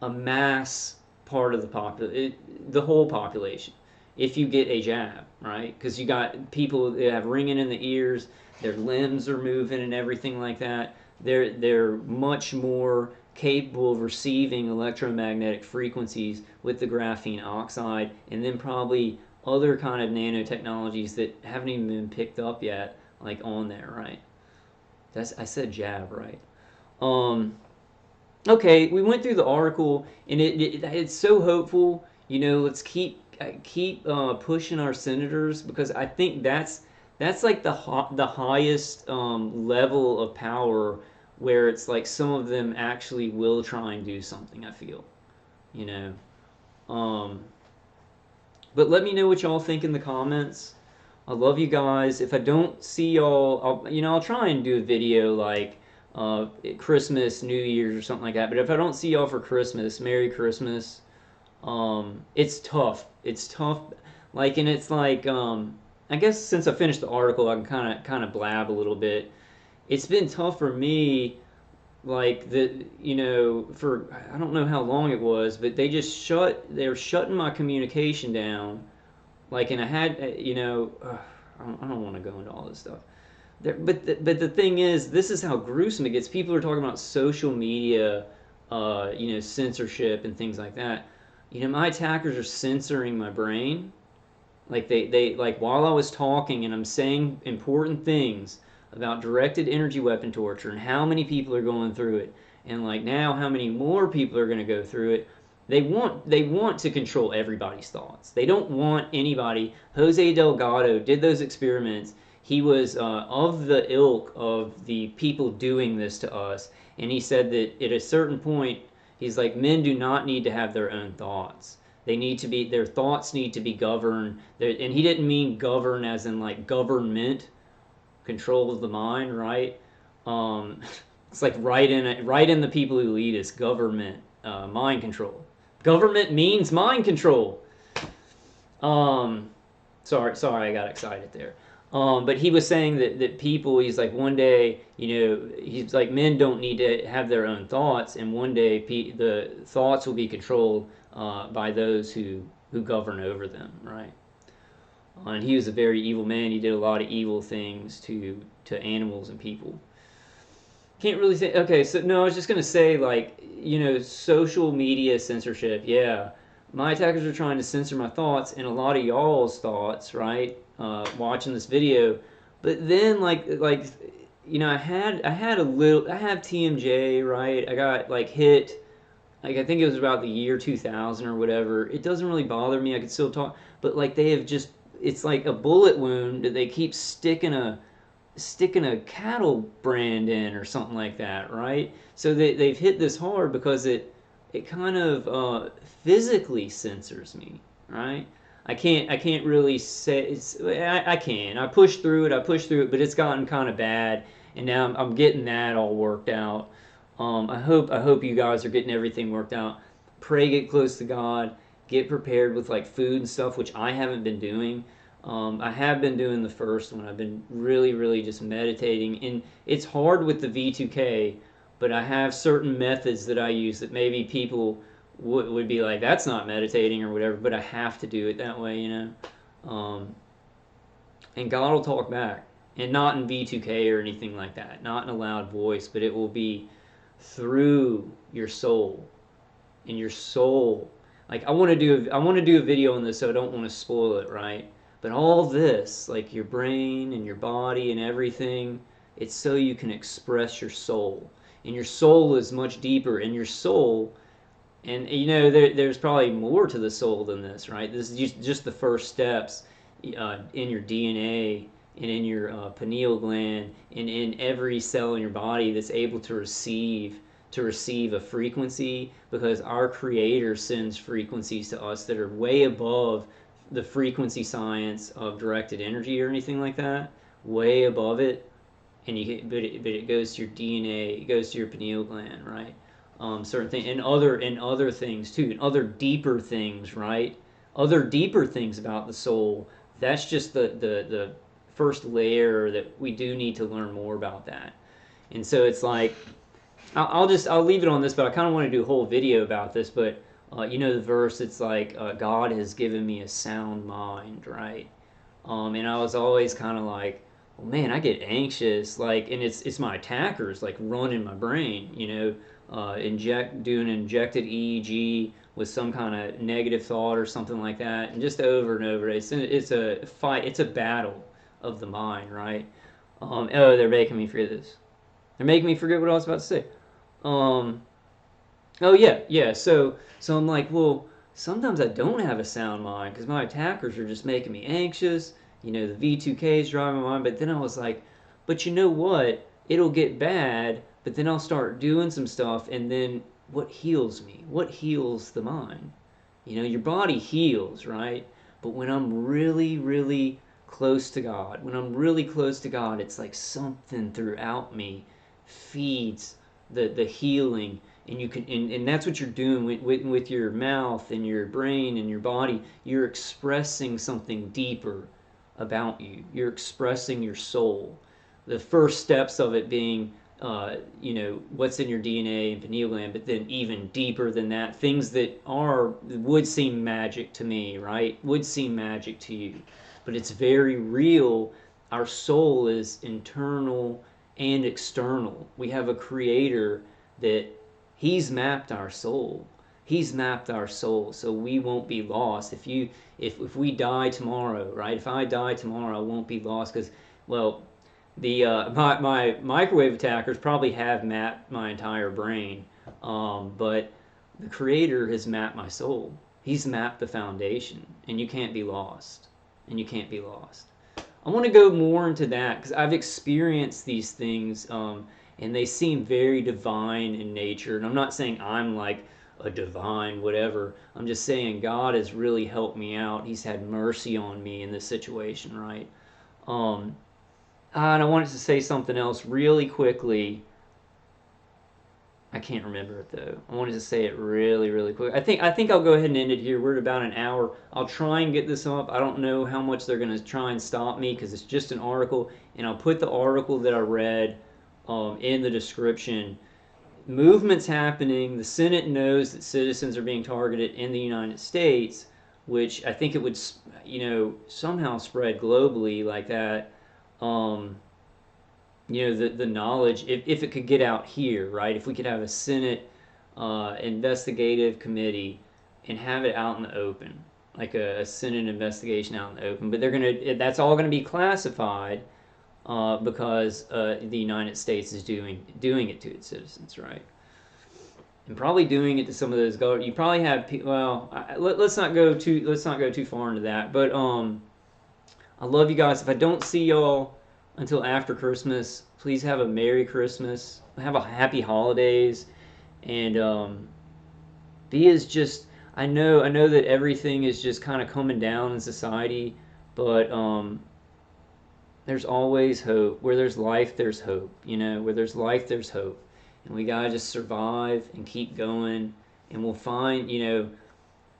a mass part of the whole population. If you get a jab, right? Because you got people that have ringing in the ears, their limbs are moving and everything like that. They're much more capable of receiving electromagnetic frequencies with the graphene oxide, and then probably other kind of nanotechnologies that haven't even been picked up yet, like on there, right? I said jab, right? Um, okay, we went through the article, and it's so hopeful. Let's keep pushing our senators, because I think that's like the highest level of power, where it's like some of them actually will try and do something. I feel, you know. Um, but let me know what y'all think in the comments. I love you guys. If I don't see y'all, I'll try and do a video like Christmas, New Year's, or something like that. But if I don't see y'all for Christmas, Merry Christmas. It's tough. It's tough. Like, and it's like, I guess since I finished the article, I can kind of blab a little bit. It's been tough for me, like for I don't know how long it was, but they're shutting my communication down. Like, and I had, I don't want to go into all this stuff. But the thing is, this is how gruesome it gets. People are talking about social media, censorship and things like that. My attackers are censoring my brain. Like they like while I was talking and I'm saying important things about directed energy weapon torture and how many people are going through it, and like now how many more people are going to go through it. They want to control everybody's thoughts. They don't want anybody. Jose Delgado did those experiments. He was of the ilk of the people doing this to us, and he said that at a certain point, he's like, men do not need to have their own thoughts. Their thoughts need to be governed. And he didn't mean govern as in like government, control of the mind, right? Um, it's like right in the people who lead us, government, mind control. Government means mind control. Um, sorry, I got excited there. But he was saying that people, he's like, one day, he's like, men don't need to have their own thoughts, and one day the thoughts will be controlled by those who govern over them, right? And he was a very evil man. He did a lot of evil things to animals and people. Can't really say. Okay, so no, I was just gonna say, like, social media censorship. Yeah, my attackers are trying to censor my thoughts and a lot of y'all's thoughts, right? Watching this video, but then I have TMJ, right? I got like hit. Like, I think it was about the year 2000 or whatever. It doesn't really bother me. I could still talk, but like they have just, it's like a bullet wound that they keep sticking a cattle brand in or something like that, right? So they've hit this hard because it kind of physically censors me, right? I can't really say I can. I push through it, but it's gotten kind of bad, and now I'm getting that all worked out. I hope you guys are getting everything worked out. Pray, get close to God, get prepared with like food and stuff, which I haven't been doing. I have been doing the first one. I've been really, really just meditating, and it's hard with the V2K, but I have certain methods that I use that maybe people would be like, that's not meditating or whatever, but I have to do it that way. And God will talk back, and not in V2K or anything like that, not in a loud voice, but it will be through your soul, in your soul. Like, I want to do a video on this, so I don't want to spoil it, right? But all this, like your brain and your body and everything, it's so you can express your soul. And your soul is much deeper. And your soul, and there's probably more to the soul than this, right? This is just the first steps in your DNA and in your pineal gland and in every cell in your body that's able to receive a frequency, because our creator sends frequencies to us that are way above the frequency science of directed energy or anything like that, way above it. and but it goes to your DNA, it goes to your pineal gland, right? Certain things, and other things too, and other deeper things, right? Other deeper things about the soul. That's just the first layer that we do need to learn more about that. And so it's like I'll leave it on this, but I kind of want to do a whole video about this. But you know the verse, it's like God has given me a sound mind, right? And I was always kind of like, well, man, I get anxious, like, and it's my attackers like running my brain, you know, doing injected EEG with some kind of negative thought or something like that, and just over and over. It's a fight, it's a battle of the mind, right? Oh, they're making me forget this. They're making me forget what I was about to say. Um, Oh yeah, yeah. So I'm like, well, sometimes I don't have a sound mind because my attackers are just making me anxious. You know, the V2K is driving my mind. But then I was like, but you know what? It'll get bad, but then I'll start doing some stuff, and then what heals me? What heals the mind? You know, your body heals, right? But when I'm really, really close to God, when I'm really close to God, it's like something throughout me feeds the healing, and you can and that's what you're doing with your mouth and your brain and your body. You're expressing something deeper about you. You're expressing your soul. The first steps of it being you know, what's in your DNA and pineal gland, but then even deeper than that, things that would seem magic to me, right? Would seem magic to you, but it's very real. Our soul is internal and external. We have a creator that he's mapped our soul. He's mapped our soul so we won't be lost. If we die tomorrow, right? If I die tomorrow, I won't be lost because, well, the my microwave attackers probably have mapped my entire brain, but the creator has mapped my soul. He's mapped the foundation, and you can't be lost. And you can't be lost. I want to go more into that because I've experienced these things, and they seem very divine in nature. And I'm not saying I'm like a divine whatever. I'm just saying God has really helped me out. He's had mercy on me in this situation, right? Um, and I wanted to say something else really quickly. I can't remember it though. I wanted to say it really, really quick. I think I'll go ahead and end it here. We're at about an hour. I'll try and get this up. I don't know how much they're going to try and stop me because it's just an article, and I'll put the article that I read in the description. Movements happening. The Senate knows that citizens are being targeted in the United States, which I think it would, you know, somehow spread globally like that. Um, you know, the knowledge, if it could get out here, right? If we could have a Senate investigative committee and have it out in the open, like a Senate investigation out in the open, but that's all gonna be classified because the United States is doing it to its citizens, right? And probably doing it to some of those You probably have well, let's not go too far into that, but I love you guys. If I don't see y'all until after Christmas, please have a Merry Christmas. Have a happy holidays, and be as just. I know that everything is just kind of coming down in society, but there's always hope. Where there's life, there's hope. You know, where there's life, there's hope, and we gotta just survive and keep going, and we'll find. You know,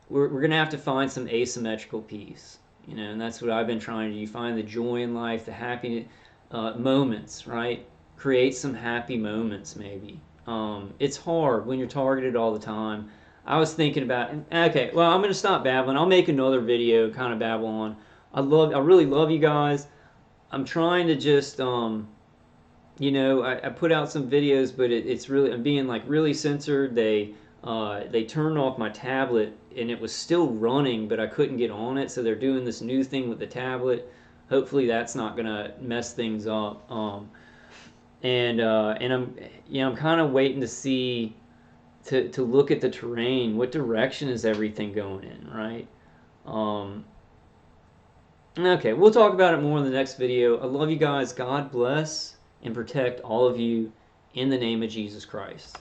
we're gonna have to find some asymmetrical peace. You know, and that's what I've been trying to do. You find the joy in life, the happiness moments, right? Create some happy moments, maybe. It's hard when you're targeted all the time. I was thinking about, okay, well, I'm gonna stop babbling. I'll make another video, kind of babble on. I really love you guys. I'm trying to just, you know, I put out some videos, but it's really, I'm being like really censored. They turned off my tablet and it was still running, but I couldn't get on it. So they're doing this new thing with the tablet. Hopefully that's not gonna mess things up. And I'm, you know, I'm kind of waiting to see, to look at the terrain. What direction is everything going in, right? Um, okay, we'll talk about it more in the next video. I love you guys. God bless and protect all of you in the name of Jesus Christ.